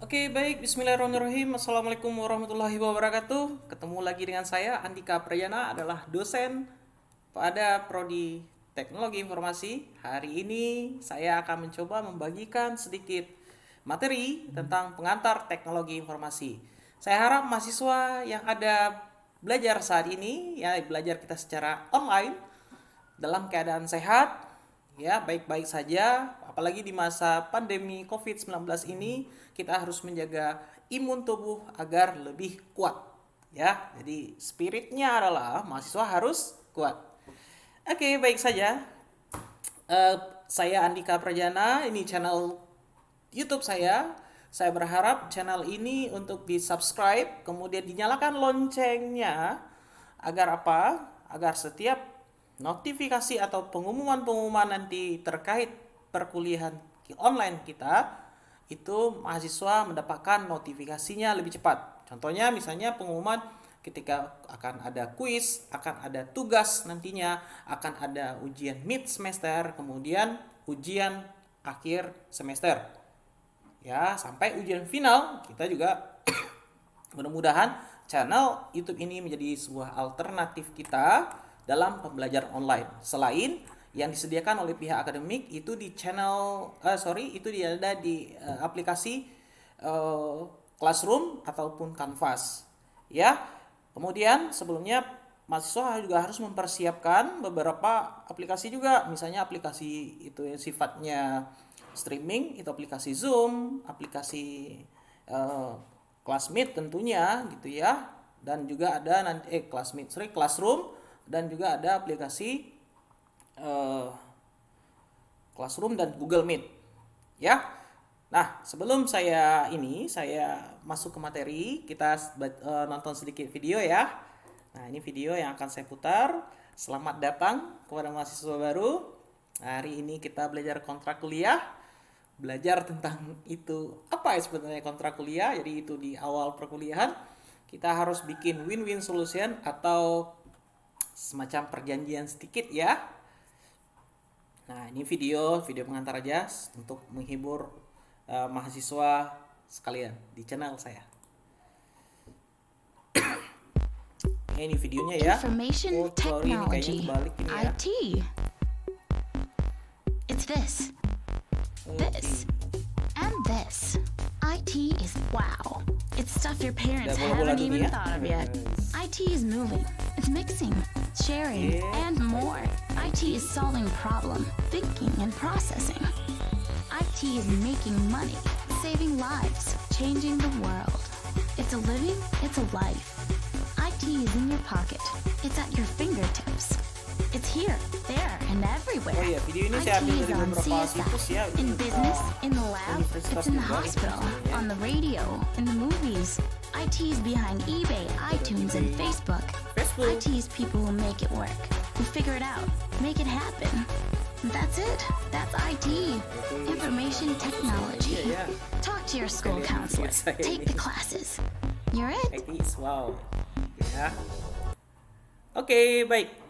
Oke, baik. Bismillahirrahmanirrahim. Assalamualaikum warahmatullahi wabarakatuh. Ketemu lagi dengan saya, Andika Prayana, adalah dosen pada Prodi Teknologi Informasi. Hari ini saya akan mencoba membagikan sedikit materi tentang pengantar teknologi informasi. Saya harap mahasiswa yang ada belajar saat ini, ya belajar kita secara online, dalam keadaan sehat, ya baik-baik saja. Apalagi di masa pandemi COVID-19 ini, kita harus menjaga imun tubuh agar lebih kuat, ya. Jadi spiritnya adalah mahasiswa harus kuat. Oke, baik saja. Eh, saya Andika Prajana, ini channel YouTube saya. Saya berharap channel ini untuk di-subscribe, kemudian dinyalakan loncengnya agar apa? Agar setiap notifikasi atau pengumuman-pengumuman nanti terkait perkuliahan online kita itu mahasiswa mendapatkan notifikasinya lebih cepat. Contohnya misalnya pengumuman ketika akan ada kuis, akan ada tugas nantinya, akan ada ujian mid semester, kemudian ujian akhir semester. Ya, sampai ujian final kita juga mudah-mudahan channel YouTube ini menjadi sebuah alternatif kita dalam pembelajaran online. Selain yang disediakan oleh pihak akademik itu di channel itu ada di aplikasi Classroom ataupun Canvas. Ya. Kemudian sebelumnya mahasiswa juga harus mempersiapkan beberapa aplikasi juga, misalnya aplikasi itu yang sifatnya streaming, itu aplikasi Zoom, aplikasi eh, Classmate tentunya gitu ya, dan juga ada nanti Classroom, dan juga ada aplikasi eh, Classroom dan Google Meet ya. Nah, sebelum saya masuk ke materi, kita nonton sedikit video ya. Nah, ini video yang akan saya putar. Selamat datang kepada mahasiswa baru. Hari ini kita belajar kontrak kuliah. Belajar tentang itu apa ya sebenarnya kontrak kuliah. Jadi itu di awal perkuliahan kita harus bikin win-win solution atau semacam perjanjian sedikit ya. Nah, ini video pengantar aja untuk menghibur mahasiswa sekalian di channel saya. Ini videonya ya. Information Sorry, ini kayaknya technology, kebalik ini ya. IT. It's this, this, and this. IT is wow. It's stuff your parents Udah bola-bola haven't even dunia. thought of yet. IT is moving, it's mixing, sharing, and more. IT is solving problem, thinking, and processing. IT is making money, saving lives, changing the world. It's a living, it's a life. IT is in your pocket. It's at your fingertips. It's here, there, and everywhere. Oh iya, video ini saya IT ambil is dari on beberapa situs ya. CSI, in business, in the lab, Universitas it's in the juga, hospital, ya. on the radio, in the movies. IT is behind eBay, iTunes, and Facebook. IT is people who make it work, who figure it out, make it happen. That's it. That's IT. Information technology. Iya, ya. Talk to your school counselor. Take the classes. You're it. IT is wow. Ya. Oke, baik.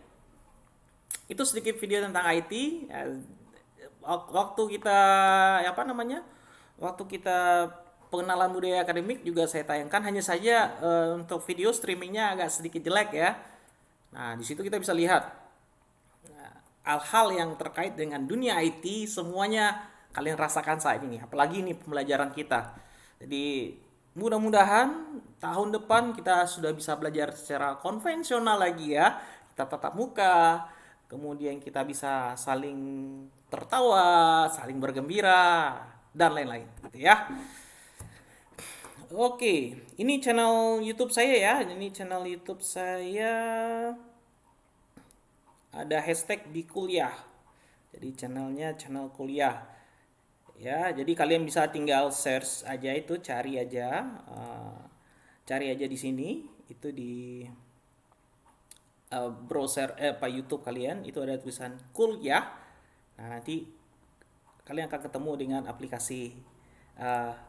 Itu sedikit video tentang IT. Ya, waktu kita apa namanya? Waktu kita pengenalan budaya akademik juga saya tayangkan, hanya saja untuk video streamingnya agak sedikit jelek ya. Nah, di situ kita bisa lihat hal-hal yang terkait dengan dunia IT semuanya kalian rasakan saat ini, apalagi ini pembelajaran kita. Jadi mudah-mudahan tahun depan kita sudah bisa belajar secara konvensional lagi ya, kita tatap muka, kemudian kita bisa saling tertawa, saling bergembira, dan lain-lain gitu ya. Oke, ini channel YouTube saya ya. Ini channel YouTube saya ada hashtag di kuliah. Jadi channel kuliah. Ya, jadi kalian bisa tinggal search aja itu, cari aja di sini, itu di browser apa YouTube kalian itu ada tulisan kuliah. Nah, nanti kalian akan ketemu dengan aplikasi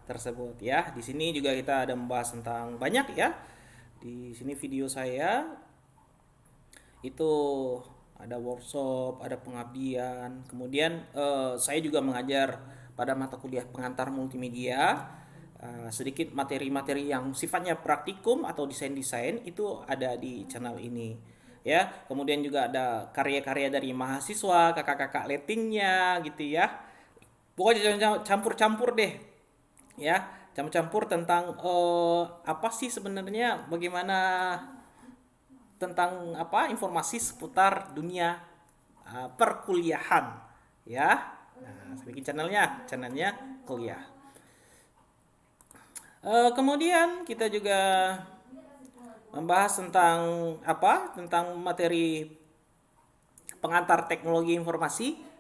tersebut ya. Di sini juga kita ada membahas tentang banyak ya. Di sini video saya itu ada workshop, ada pengabdian. Kemudian saya juga mengajar pada mata kuliah pengantar multimedia. sedikit materi-materi yang sifatnya praktikum atau desain-desain itu ada di channel ini. Ya, kemudian juga ada karya-karya dari mahasiswa, kakak-kakak lettingnya gitu ya. Pokoknya jangan campur-campur deh, ya, campur-campur tentang apa sih sebenarnya, bagaimana tentang apa informasi seputar dunia perkuliahan, ya. Nah, saya bikin channelnya kuliah. Kemudian kita juga membahas tentang apa? Tentang materi pengantar teknologi informasi.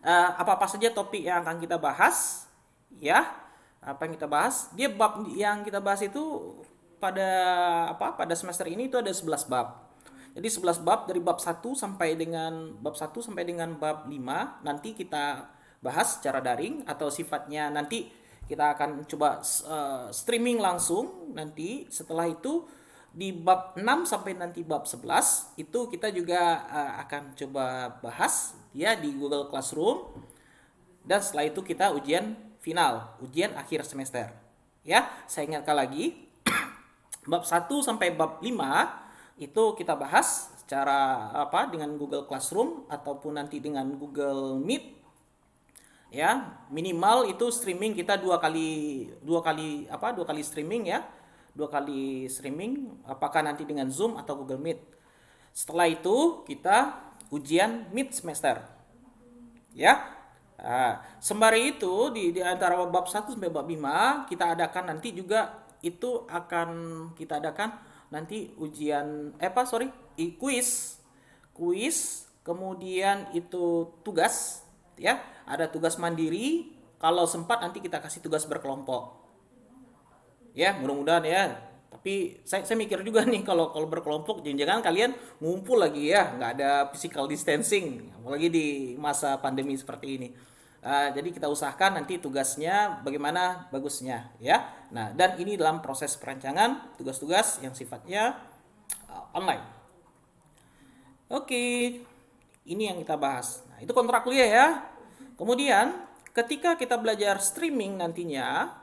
Apa-apa saja topik yang akan kita bahas, ya. Apa yang kita bahas? Dia bab yang kita bahas itu pada apa? Pada semester ini itu ada 11 bab. Jadi 11 bab dari bab 1 sampai dengan bab 5 nanti kita bahas secara daring atau sifatnya nanti kita akan coba streaming langsung nanti. Setelah itu di bab 6 sampai nanti bab 11 itu kita juga akan coba bahas ya di Google Classroom, dan setelah itu kita ujian final, ujian akhir semester. Ya, saya ingatkan lagi bab 1 sampai bab 5 itu kita bahas secara apa dengan Google Classroom ataupun nanti dengan Google Meet. Ya, minimal itu streaming kita dua kali streaming ya. 2 kali streaming, apakah nanti dengan Zoom atau Google Meet. Setelah itu kita ujian mid semester. Ya. Sembari itu di antara bab 1 sampai bab 5 kita adakan nanti juga itu akan kita adakan nanti ujian kuis, kemudian itu tugas ya, ada tugas mandiri, kalau sempat nanti kita kasih tugas berkelompok. Ya, mudah-mudahan ya. Tapi saya mikir juga nih kalau berkelompok jangan-jangan kalian ngumpul lagi ya, nggak ada physical distancing, apalagi di masa pandemi seperti ini. Jadi kita usahakan nanti tugasnya bagaimana bagusnya ya. Nah, dan ini dalam proses perancangan tugas-tugas yang sifatnya online. Oke, ini yang kita bahas. Nah, itu kontrak kuliah ya. Kemudian ketika kita belajar streaming nantinya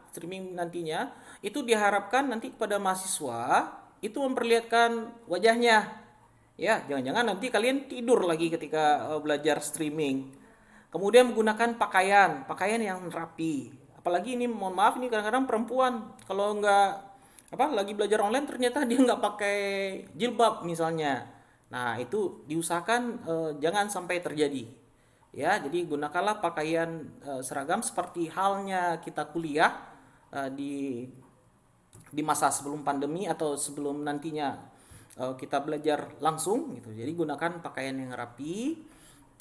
itu diharapkan nanti kepada mahasiswa itu memperlihatkan wajahnya. Ya, jangan-jangan nanti kalian tidur lagi ketika belajar streaming. Kemudian menggunakan pakaian yang rapi. Apalagi ini mohon maaf ini kadang-kadang perempuan kalau lagi belajar online ternyata dia nggak pakai jilbab misalnya. Nah, itu diusahakan jangan sampai terjadi. Ya, jadi gunakanlah pakaian seragam seperti halnya kita kuliah di masa sebelum pandemi atau sebelum nantinya kita belajar langsung gitu. Jadi gunakan pakaian yang rapi,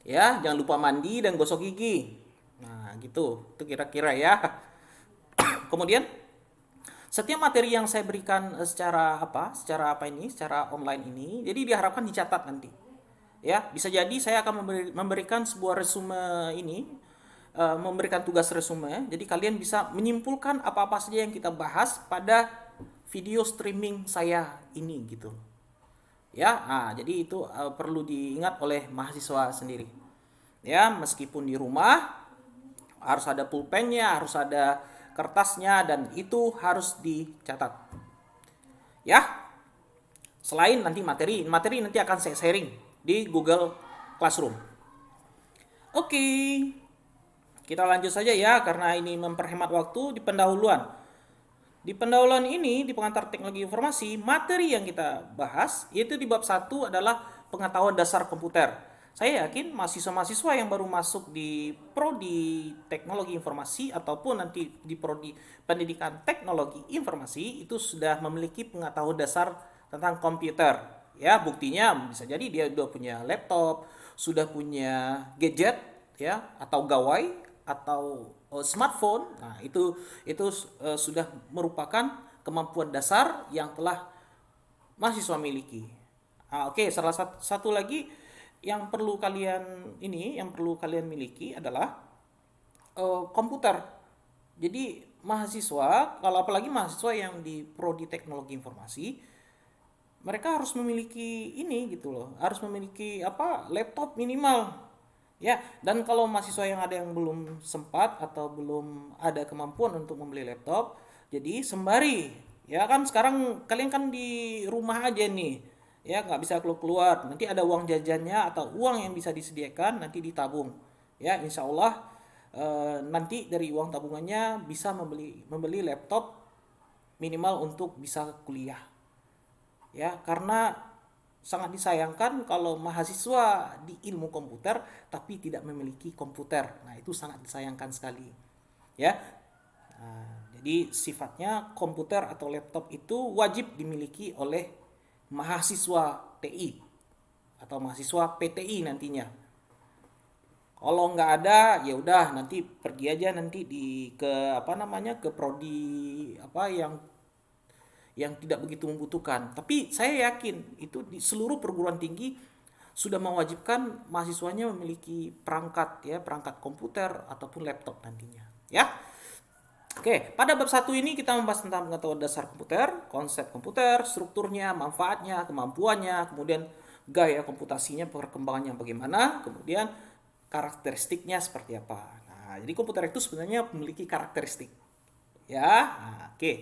ya, jangan lupa mandi dan gosok gigi. Nah, gitu. Itu kira-kira ya. Kemudian setiap materi yang saya berikan secara online ini, jadi diharapkan dicatat nanti. Ya, bisa jadi saya akan memberikan sebuah resume ini, memberikan tugas resume. Jadi kalian bisa menyimpulkan apa-apa saja yang kita bahas pada video streaming saya ini gitu. Ya, jadi itu perlu diingat oleh mahasiswa sendiri. Ya, meskipun di rumah harus ada pulpennya, harus ada kertasnya, dan itu harus dicatat. Ya. Selain nanti materi nanti akan saya sharing di Google Classroom. Oke. Kita lanjut saja ya karena ini memperhemat waktu di pendahuluan. Di pendahuluan ini di pengantar teknologi informasi, materi yang kita bahas yaitu di bab 1 adalah pengetahuan dasar komputer. Saya yakin mahasiswa-mahasiswa yang baru masuk di prodi teknologi informasi ataupun nanti di prodi pendidikan teknologi informasi itu sudah memiliki pengetahuan dasar tentang komputer. Ya, buktinya bisa jadi dia sudah punya laptop, sudah punya gadget ya atau gawai atau smartphone. Nah, itu sudah merupakan kemampuan dasar yang telah mahasiswa miliki. Oke, salah satu lagi yang perlu kalian miliki adalah komputer. Jadi mahasiswa, kalau apalagi mahasiswa yang di prodi teknologi informasi, mereka harus memiliki ini gitu loh, harus memiliki laptop minimal. Ya, dan kalau mahasiswa yang belum sempat atau belum ada kemampuan untuk membeli laptop, Jadi sembari, ya kan sekarang kalian kan di rumah aja nih, ya nggak bisa keluar. Nanti ada uang jajannya atau uang yang bisa disediakan nanti ditabung. Ya, insya Allah nanti dari uang tabungannya bisa membeli laptop minimal untuk bisa kuliah. Ya, karena sangat disayangkan kalau mahasiswa di ilmu komputer tapi tidak memiliki komputer. Nah, itu sangat disayangkan sekali. Ya. Jadi sifatnya komputer atau laptop itu wajib dimiliki oleh mahasiswa TI atau mahasiswa PTI nantinya. Kalau nggak ada, ya udah nanti pergi aja nanti ke apa namanya, ke prodi apa yang tidak begitu membutuhkan. Tapi saya yakin itu di seluruh perguruan tinggi sudah mewajibkan mahasiswanya memiliki perangkat, ya, perangkat komputer ataupun laptop nantinya, ya. Oke, pada bab 1 ini kita membahas tentang pengetahuan dasar komputer, konsep komputer, strukturnya, manfaatnya, kemampuannya, kemudian gaya komputasinya, perkembangannya bagaimana, kemudian karakteristiknya seperti apa. Nah, jadi komputer itu sebenarnya memiliki karakteristik. Ya, nah, oke.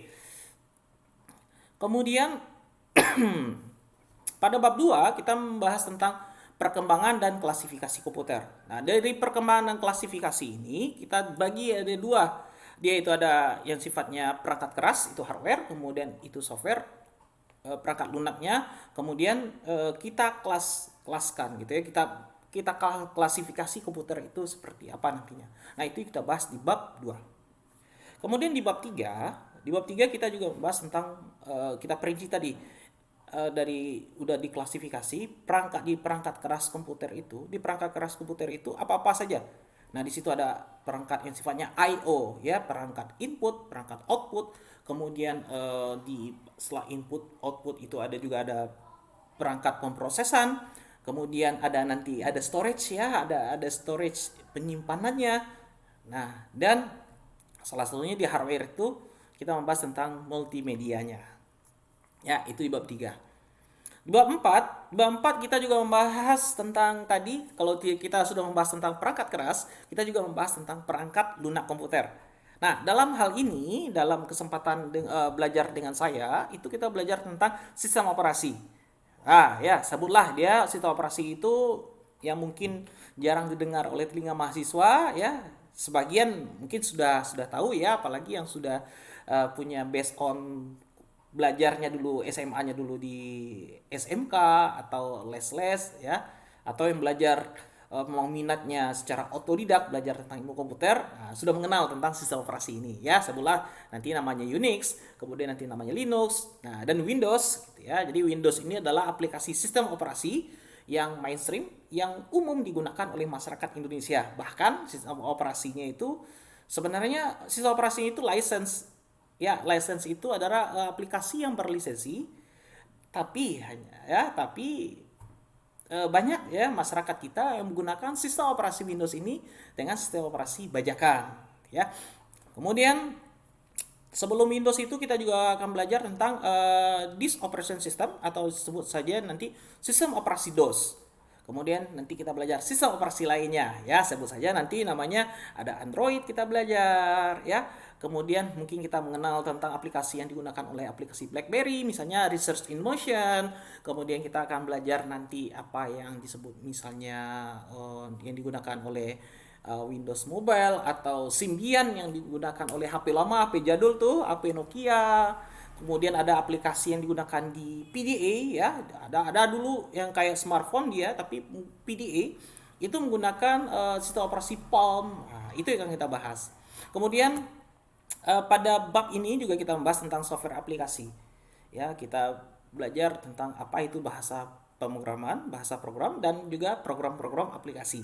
Kemudian pada bab 2 kita membahas tentang perkembangan dan klasifikasi komputer. Nah, dari perkembangan dan klasifikasi ini kita bagi ada dua. Dia itu ada yang sifatnya perangkat keras, itu hardware, kemudian itu software, perangkat lunaknya, kemudian kita kelaskan gitu ya. Kita klasifikasi komputer itu seperti apa nantinya. Nah, itu kita bahas di bab 2. Kemudian di bab 3 kita juga membahas tentang kita perinci tadi dari udah diklasifikasi perangkat keras komputer itu. Di perangkat keras komputer itu apa-apa saja. Nah, di situ ada perangkat yang sifatnya I/O, ya, perangkat input, perangkat output. Kemudian setelah input output itu ada perangkat pemrosesan. Kemudian ada storage, ya, ada storage penyimpanannya. Nah, dan salah satunya di hardware itu kita membahas tentang multimedianya. Ya, itu di bab 3. Di bab 4 kita juga membahas tentang tadi, kalau kita sudah membahas tentang perangkat keras, kita juga membahas tentang perangkat lunak komputer. Nah, dalam hal ini, dalam kesempatan belajar dengan saya, itu kita belajar tentang sistem operasi. Ah, ya, sebutlah dia sistem operasi itu yang mungkin jarang didengar oleh telinga mahasiswa, ya. Sebagian mungkin sudah tahu, ya, apalagi yang sudah punya based on belajarnya dulu SMA-nya dulu di SMK atau les-les, ya, atau yang belajar memang minatnya secara otodidak belajar tentang ilmu komputer, sudah mengenal tentang sistem operasi ini, ya. Sebutlah nanti namanya Unix, kemudian nanti namanya Linux, nah, dan Windows gitu, ya. Jadi Windows ini adalah aplikasi sistem operasi yang mainstream yang umum digunakan oleh masyarakat Indonesia. Bahkan sistem operasinya itu sebenarnya sistem operasinya itu license. Ya, license itu adalah aplikasi yang berlisensi, tapi banyak, ya, masyarakat kita yang menggunakan sistem operasi Windows ini dengan sistem operasi bajakan, ya. Kemudian sebelum Windows itu kita juga akan belajar tentang disk operation system atau disebut saja nanti sistem operasi DOS. Kemudian nanti kita belajar sistem operasi lainnya, ya, sebut saja nanti namanya ada Android kita belajar, ya. Kemudian mungkin kita mengenal tentang aplikasi yang digunakan oleh aplikasi BlackBerry, misalnya Research in Motion. Kemudian kita akan belajar nanti apa yang disebut misalnya yang digunakan oleh Windows Mobile atau Symbian yang digunakan oleh HP lama, HP jadul tuh, HP Nokia. Kemudian ada aplikasi yang digunakan di PDA, ya. Ada dulu yang kayak smartphone dia, tapi PDA itu menggunakan sistem operasi Palm. Nah, itu yang kita bahas. Kemudian pada bab ini juga kita membahas tentang software aplikasi. Ya, kita belajar tentang apa itu bahasa pemrograman, bahasa program, dan juga program-program aplikasi.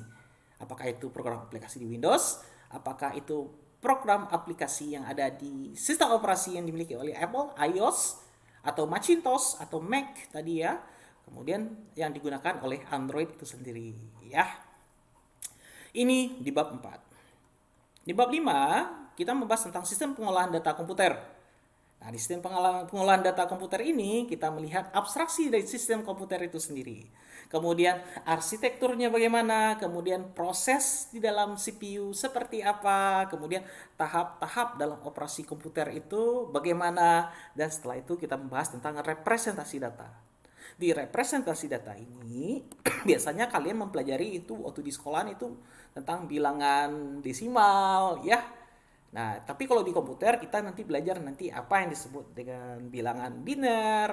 Apakah itu program aplikasi di Windows, apakah itu program aplikasi yang ada di sistem operasi yang dimiliki oleh Apple, iOS, atau Macintosh, atau Mac tadi, ya. Kemudian yang digunakan oleh Android itu sendiri, ya. Ini di bab 4. Di bab 5 kita membahas tentang sistem pengolahan data komputer. Nah, di sistem pengolahan data komputer ini kita melihat abstraksi dari sistem komputer itu sendiri. Kemudian arsitekturnya bagaimana, kemudian proses di dalam CPU seperti apa, kemudian tahap-tahap dalam operasi komputer itu bagaimana, dan setelah itu kita membahas tentang representasi data. Di representasi data ini biasanya kalian mempelajari itu waktu di sekolahan itu tentang bilangan desimal ya. Nah, tapi kalau di komputer kita nanti belajar nanti apa yang disebut dengan bilangan biner,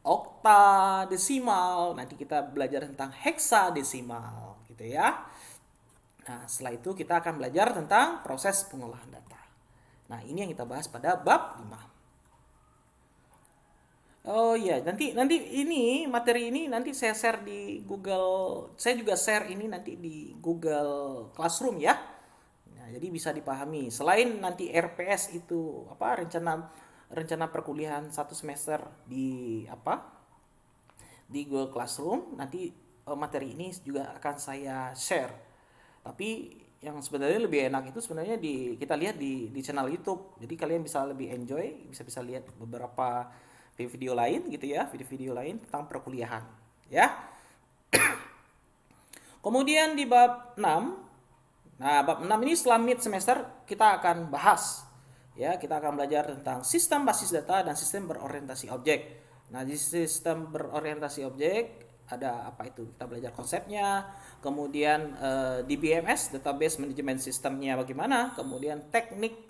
oktadesimal, nanti kita belajar tentang heksadesimal gitu ya. Nah, setelah itu kita akan belajar tentang proses pengolahan data. Nah, ini yang kita bahas pada bab 5. Oh iya, nanti nanti ini materi ini nanti saya share di Google. Saya juga share ini nanti di Google Classroom ya. Nah, jadi bisa dipahami. Selain nanti RPS itu apa rencana rencana perkuliahan satu semester di apa di Google Classroom, nanti materi ini juga akan saya share. Tapi yang sebenarnya lebih enak itu sebenarnya kita lihat di channel YouTube. Jadi kalian bisa lebih enjoy, bisa lihat beberapa video lain gitu ya, video-video lain tentang perkuliahan ya. Kemudian di bab 6. Nah, bab 6 ini setelah mid semester kita akan bahas ya, kita akan belajar tentang sistem basis data dan sistem berorientasi objek. Nah, di sistem berorientasi objek ada apa itu? Kita belajar konsepnya, kemudian di BMS database management sistemnya bagaimana, kemudian teknik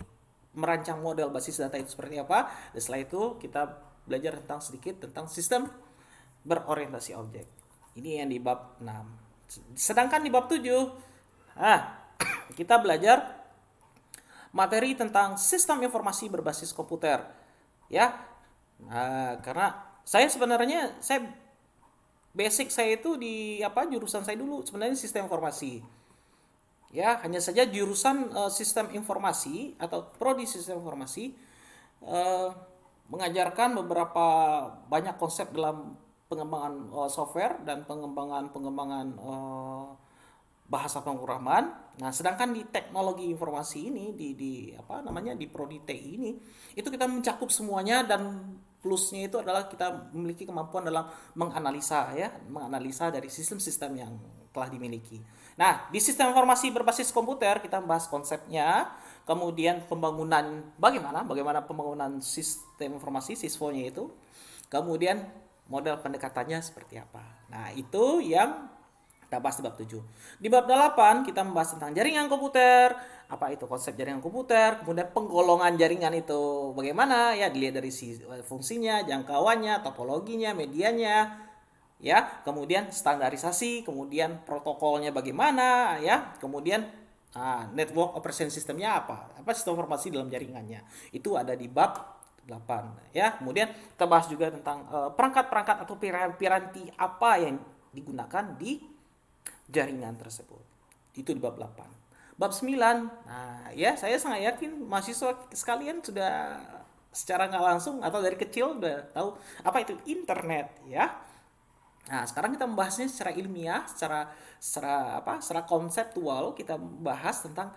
merancang model basis data itu seperti apa. Dan setelah itu kita belajar tentang sedikit tentang sistem berorientasi objek. Ini yang di bab 6. Sedangkan di bab 7, kita belajar materi tentang sistem informasi berbasis komputer. Ya. Nah, karena saya basic saya itu di jurusan saya dulu sebenarnya sistem informasi. Ya, hanya saja jurusan sistem informasi atau prodi sistem informasi mengajarkan beberapa banyak konsep dalam pengembangan software dan pengembangan bahasa pemrograman. Nah, sedangkan di teknologi informasi ini di prodi TI ini itu kita mencakup semuanya, dan plusnya itu adalah kita memiliki kemampuan dalam menganalisa dari sistem-sistem yang telah dimiliki. Nah, di sistem informasi berbasis komputer kita membahas konsepnya, kemudian bagaimana pembangunan sistem informasi sisfonya itu, kemudian model pendekatannya seperti apa. Nah, itu yang kita bahas di bab 7. Di bab 8 kita membahas tentang jaringan komputer, apa itu konsep jaringan komputer, kemudian penggolongan jaringan itu bagaimana ya, dilihat dari fungsinya, jangkauannya, topologinya, medianya ya, kemudian standarisasi, kemudian protokolnya bagaimana ya, kemudian network operation systemnya apa sistem informasi dalam jaringannya. Itu ada di bab 8 ya. Kemudian kita bahas juga tentang perangkat-perangkat atau piranti apa yang digunakan di jaringan tersebut. Itu di bab 8. Bab 9, nah ya saya sangat yakin mahasiswa sekalian sudah secara nggak langsung atau dari kecil udah tahu apa itu internet ya. Nah, sekarang kita membahasnya secara ilmiah, secara konseptual, kita bahas tentang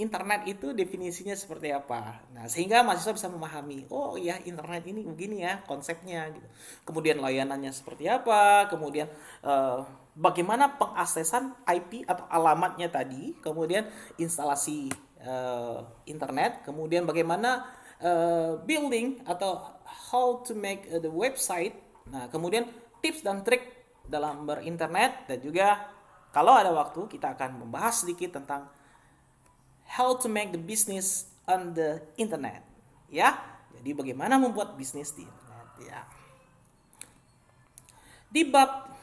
internet itu definisinya seperti apa. Nah, sehingga mahasiswa bisa memahami, oh iya internet ini begini ya konsepnya gitu. Kemudian layanannya seperti apa, kemudian bagaimana pengaksesan IP atau alamatnya tadi, kemudian instalasi internet, kemudian bagaimana building atau how to make the website. Nah, kemudian tips dan trik dalam berinternet, dan juga kalau ada waktu kita akan membahas sedikit tentang how to make the business on the internet ya. Jadi bagaimana membuat bisnis di internet ya. Di bab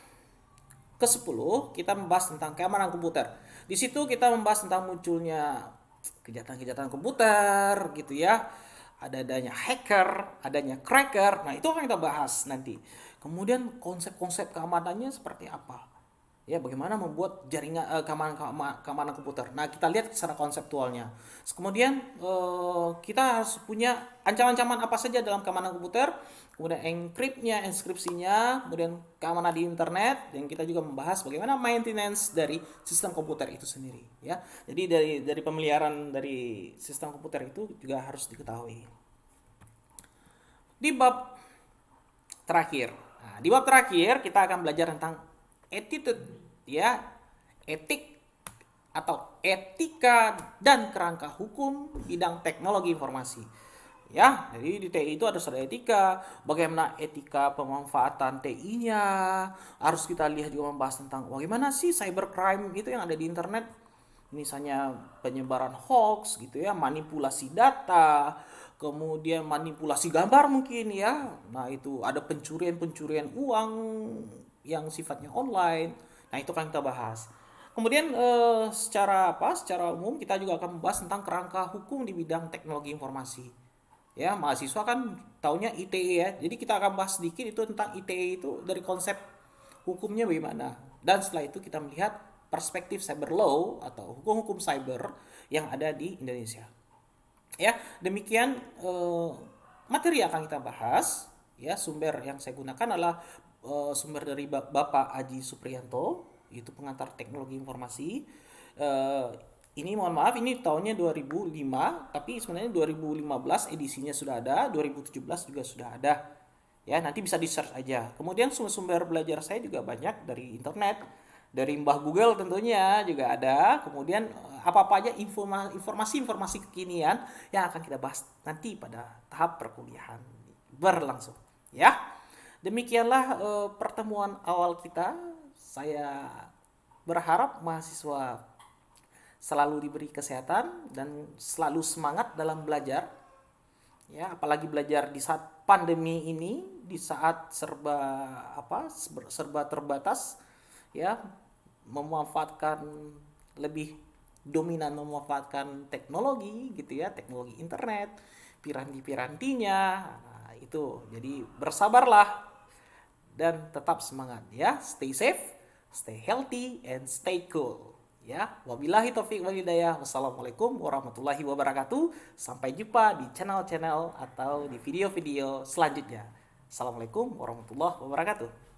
ke-10 kita membahas tentang keamanan komputer. Di situ kita membahas tentang munculnya kejahatan-kejahatan komputer gitu ya. Adanya hacker, adanya cracker. Nah, itu akan kita bahas nanti. Kemudian konsep-konsep keamanannya seperti apa? Ya, bagaimana membuat jaringan keamanan komputer. Nah, kita lihat secara konseptualnya. Kemudian kita harus punya ancaman-ancaman apa saja dalam keamanan komputer, kemudian inskripsinya, kemudian keamanan di internet, dan kita juga membahas bagaimana maintenance dari sistem komputer itu sendiri ya. Jadi dari pemeliharaan dari sistem komputer itu juga harus diketahui. di bab terakhir. Nah, di bab terakhir kita akan belajar tentang attitude, ya, etik atau etika dan kerangka hukum bidang teknologi informasi. Ya, jadi di TI itu ada etika, bagaimana etika pemanfaatan TI-nya, harus kita lihat juga membahas tentang bagaimana sih cybercrime itu yang ada di internet, misalnya penyebaran hoax gitu ya, manipulasi data, kemudian manipulasi gambar mungkin ya. Nah, itu ada pencurian-pencurian uang yang sifatnya online. Nah, itu kan kita bahas. Kemudian secara umum kita juga akan membahas tentang kerangka hukum di bidang teknologi informasi. Ya, mahasiswa kan taunya ITE ya. Jadi kita akan bahas sedikit itu tentang ITE itu dari konsep hukumnya bagaimana. Dan setelah itu kita melihat perspektif cyber law atau hukum-hukum cyber yang ada di Indonesia. Ya, demikian materi yang akan kita bahas. Ya, sumber yang saya gunakan adalah sumber dari Bapak Aji Supriyanto, itu pengantar teknologi informasi. Eh, ini mohon maaf, ini tahunnya 2005, tapi sebenarnya 2015 edisinya sudah ada, 2017 juga sudah ada. Ya, nanti bisa di-search aja. Kemudian sumber-sumber belajar saya juga banyak dari internet, dari Mbah Google tentunya juga ada. Kemudian apa-apa aja informasi-informasi kekinian yang akan kita bahas nanti pada tahap perkuliahan berlangsung. Ya, demikianlah pertemuan awal kita. Saya berharap mahasiswa selalu diberi kesehatan dan selalu semangat dalam belajar. Ya, apalagi belajar di saat pandemi ini, di saat serba terbatas, ya, memanfaatkan lebih dominan memanfaatkan teknologi gitu ya, teknologi internet, piranti-pirantinya. Nah, itu. Jadi bersabarlah dan tetap semangat ya. Stay safe, stay healthy, and stay cool. Ya, wabillahi taufik wal hidayah. Wassalamualaikum warahmatullahi wabarakatuh. Sampai jumpa di channel-channel atau di video-video selanjutnya. Assalamualaikum warahmatullahi wabarakatuh.